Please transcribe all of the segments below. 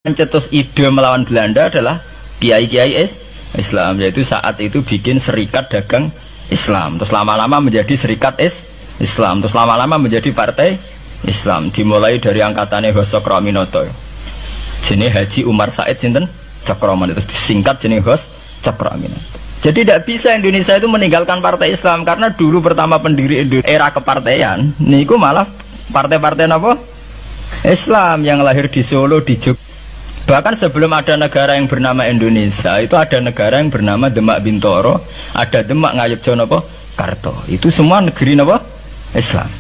Mencetus ide melawan Belanda adalah kiai-kiai Islam, yaitu saat itu bikin serikat dagang Islam, terus lama-lama menjadi serikat Islam, terus lama-lama menjadi partai Islam, dimulai dari angkatannya Hos Cokroaminoto, jenis Haji Umar Said sinten Cokroaminoto, itu disingkat jenis Hos Cokroaminoto. Jadi tidak bisa Indonesia itu meninggalkan partai Islam, karena dulu pertama pendiri era kepartaian niku malah partai-partai apa? Islam yang lahir di Solo, di Jogja. Bahkan sebelum ada negara yang bernama Indonesia, itu ada negara yang bernama Demak Bintoro, ada Demak Ngayogja napa Karto. Itu semua negeri napa Islam.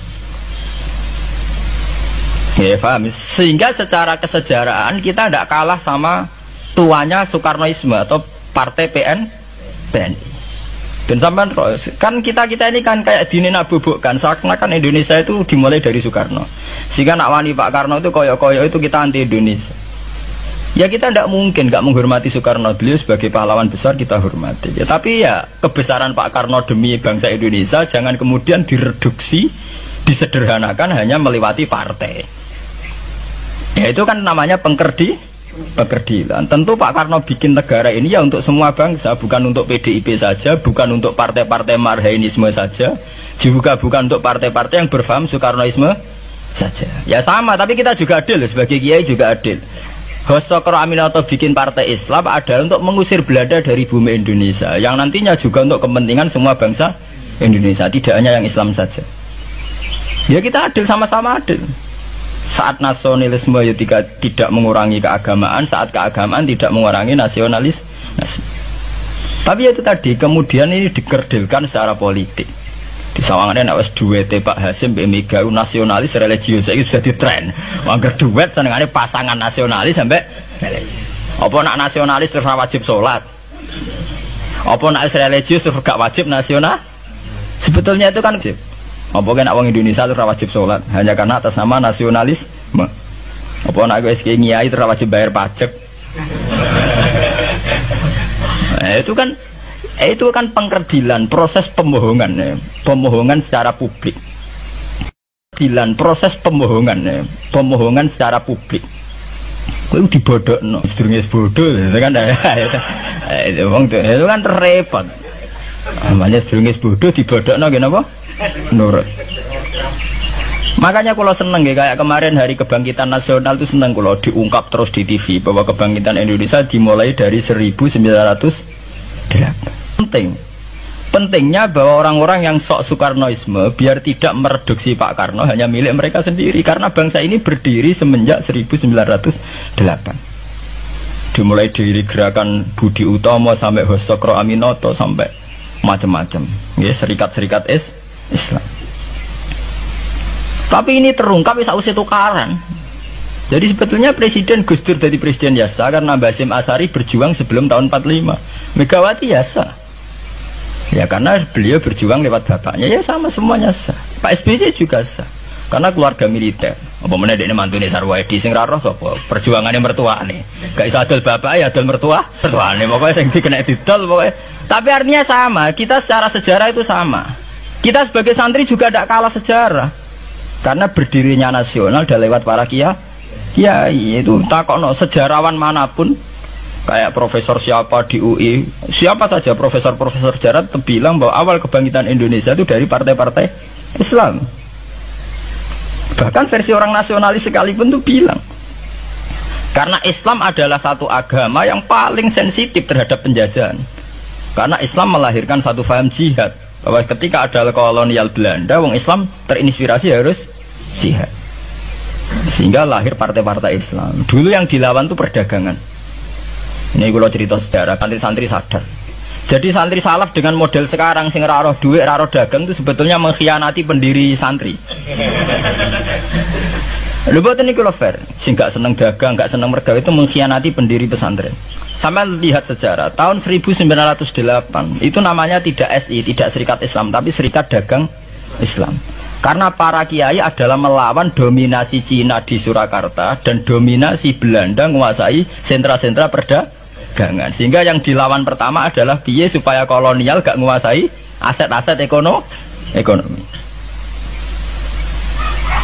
Ya paham. Sehingga secara kesejarahan kita tidak kalah sama tuanya Soekarnoisme atau Partai PNI. Dan sampai kan kita ini kan kayak dinabubukkan seakan-akan Indonesia itu dimulai dari Soekarno. Sehingga nak wani Pak Karno itu koyo-koyo itu kita anti Indonesia. Ya kita tidak mungkin nggak menghormati Soekarno, beliau sebagai pahlawan besar kita hormati. Ya, tapi ya kebesaran Pak Karno demi bangsa Indonesia jangan kemudian direduksi, disederhanakan hanya melewati partai. Ya itu kan namanya pengkerdilan. Tentu Pak Karno bikin negara ini ya untuk semua bangsa, bukan untuk PDIP saja, bukan untuk partai-partai marhainisme saja, juga bukan untuk partai-partai yang berfaham Soekarnoisme saja. Ya sama, tapi kita juga adil sebagai kiai juga adil. Hos Cokroaminoto bikin partai Islam adalah untuk mengusir Belanda dari bumi Indonesia, yang nantinya juga untuk kepentingan semua bangsa Indonesia, tidak hanya yang Islam saja. Ya kita adil, sama-sama adil. Saat nasionalisme ya tidak mengurangi keagamaan, saat keagamaan tidak mengurangi nasionalis. Tapi itu tadi kemudian ini dikerdilkan secara politik. Di sawangannya nak wis duwete Pak Hasim Mbak Mega nasionalis religius itu sudah ditren. Angger duet senengane pasangan nasionalis sampai religius. Apa nak nasionalis terus wajib sholat? Apa nak religius terus gak wajib nasional? Sebetulnya itu kan wajib. Apa kan wong Indonesia terus wajib sholat hanya karena atas nama nasionalisme? Apa nak wis kiai terus wajib bayar pajak? Itu kan pengkerdilan, proses pembohongan ya. Pembohongan secara publik. Proses pembohongan secara publik. Kowe dibodhokno, sedurunge bodoh itu kan itu kan repot. Namanya sedurunge bodoh dibodhokno nggih napa? Nurut. Makanya kalau seneng ya, kayak kemarin Hari Kebangkitan Nasional itu seneng kalau diungkap terus di TV bahwa kebangkitan Indonesia dimulai dari 1908. Pentingnya bahwa orang-orang yang sok Soekarnoisme biar tidak mereduksi Pak Karno hanya milik mereka sendiri, karena bangsa ini berdiri semenjak 1908. Dimulai dari gerakan Budi Utomo sampai Hos Cokroaminoto sampai macam-macam ya, serikat-serikat Islam. Tapi ini terungkap sausé tukaran. Jadi sebetulnya Presiden Gus Dur jadi Presiden Yasa karena Basim Asari berjuang sebelum tahun 45. Megawati Yasa ya karena beliau berjuang lewat bapaknya, ya sama semuanya sah. Pak SBY juga sah karena keluarga militer. Apa meneh dekne mantune Sarwaedi sing ra roh sapa? Perjuangane mertuane. Gak iso adol bapak ya adol mertuane. Pokoke sing dikena didol pokoke. Tapi artinya sama, kita secara sejarah itu sama. Kita sebagai santri juga tidak kalah sejarah. Karena berdirinya nasional udah lewat para kiai itu takokno sejarawan manapun. Kayak profesor siapa di UI, siapa saja profesor-profesor sejarah bilang bahwa awal kebangkitan Indonesia itu dari partai-partai Islam. Bahkan versi orang nasionalis sekalipun tuh bilang karena Islam adalah satu agama yang paling sensitif terhadap penjajahan. Karena Islam melahirkan satu paham jihad, bahwa ketika ada kolonial Belanda, wong Islam terinspirasi harus jihad. Sehingga lahir partai-partai Islam. Dulu yang dilawan tuh perdagangan. Ini kalau cerita sejarah, santri-santri sadar. Jadi santri salaf dengan model sekarang sing raro duit, raro dagang itu sebetulnya mengkhianati pendiri santri. Lho boten niku lho fair, sing gak seneng dagang, gak seneng mergawe itu mengkhianati pendiri pesantren. Sampai lihat sejarah, tahun 1908 itu namanya tidak SI, tidak Serikat Islam, tapi Serikat Dagang Islam. Karena para kiai adalah melawan dominasi Cina di Surakarta dan dominasi Belanda menguasai sentra-sentra perdagangan. Sehingga yang dilawan pertama adalah piye supaya kolonial gak menguasai aset-aset ekonomi.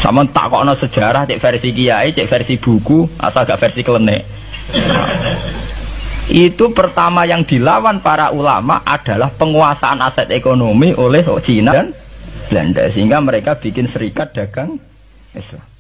Sama takokno sejarah, cek versi kiai, cek versi buku, asal gak versi klenek. Itu pertama yang dilawan para ulama adalah penguasaan aset ekonomi oleh Cina dan Belanda, sehingga mereka bikin serikat dagang Islam.